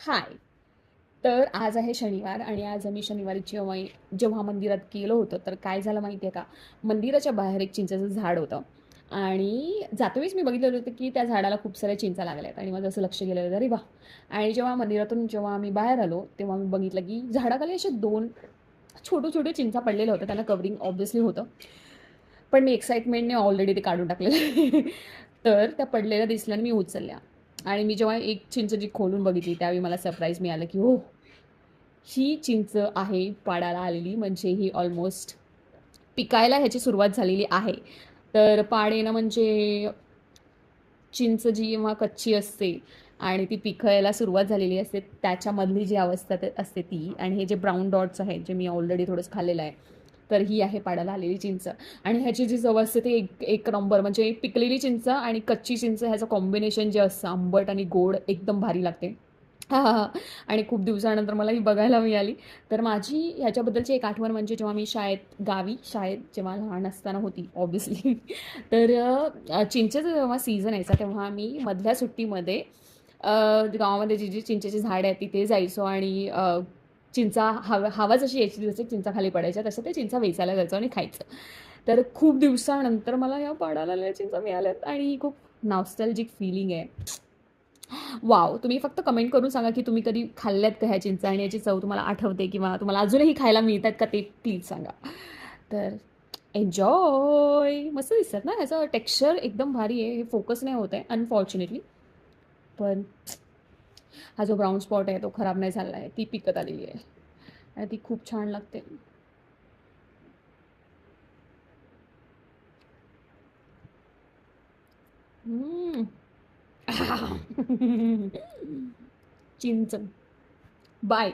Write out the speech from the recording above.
हाय. तर आज आहे शनिवार आणि आज आम्ही शनिवारी जेव्हा मंदिरात गेलो होतो, तर काय झालं माहिती आहे का? मंदिराच्या बाहेर एक चिंचेचं झाड होतं आणि जातावेळेस मी बघितलेलं होतं, की त्या झाडाला खूप साऱ्या चिंचा लागल्या आहेत आणि माझं असं लक्ष गेलेलं, अरे वाह! आणि जेव्हा आम्ही बाहेर आलो, तेव्हा मी बघितलं, की झाडाखाली असे 2 छोटे-छोटे चिंचा पडलेल्या होत्या. त्यांना कव्हरिंग ऑब्व्हियसली होतं. पण मी एक्साइटमेंटने ऑलरेडी ते काढून टाकलेलं. तर त्या पडलेल्या दिसल्या आणि मी उचलल्या आणि मी जेव्हा एक चिंच जी खोलून बघितली, त्यावेळी मला सरप्राईज मिळालं, की हो, ही चिंच आहे पाडाला आलेली, म्हणजे ही ऑलमोस्ट पिकायला ह्याची सुरुवात झालेली आहे. तर पाड येणं म्हणजे चिंच जेव्हा कच्ची असते आणि ती पिकायला सुरुवात झालेली असते, त्याच्यामधली जी अवस्था असते ती, आणि हे जे ब्राउन डॉट्स आहेत, जे मी ऑलरेडी थोडंसं खाल्लेलं आहे, तर ही आहे पाडाला आलेली चिंच. आणि ह्याची जी चव असते ती एक एक नंबर, म्हणजे पिकलेली चिंच आणि कच्ची चिंच ह्याचं कॉम्बिनेशन जे असतं आंबट आणि गोड, एकदम भारी लागते. हां, हां, हां. आणि खूप दिवसानंतर मला ही बघायला मिळाली. तर माझी ह्याच्याबद्दलची एक आठवण म्हणजे जेव्हा मी शाळेत जेव्हा लहान असताना होती ऑब्व्हियसली. तर चिंचेचा जेव्हा सीझन यायचा तेव्हा आम्ही मधल्या सुट्टीमध्ये अ, गावामध्ये जी चिंचेची झाडं आहेत तिथे जायचो आणि चिंचा हवा जशी यायची जसं चिंचा खाली पडायच्या तसं ते चिंचा वेचायला जायचो आणि खायचं. तर खूप दिवसानंतर मला ह्या पाडाला आलेल्या चिंचा मिळाल्यात आणि ही खूप नॉस्टॅल्जिक फीलिंग आहे. वॉव! तुम्ही फक्त कमेंट करून सांगा, की तुम्ही कधी खाल्ल्यात का ह्या चिंचा आणि याची चव तुम्हाला आठवते किंवा तुम्हाला अजूनही खायला मिळतात का ते प्लीज सांगा. तर एन्जॉय! मस्त दिसतात ना, ह्याचं टेक्स्चर एकदम भारी आहे. हे फोकस नाही होत आहे अनफॉर्च्युनेटली. पण हा जो ब्राउन स्पॉट आहे तो खराब नाही झाला आहे. ती पिकत आलेली आहे आणि ती खूप छान लागते. हम्म. चिंच. बाय.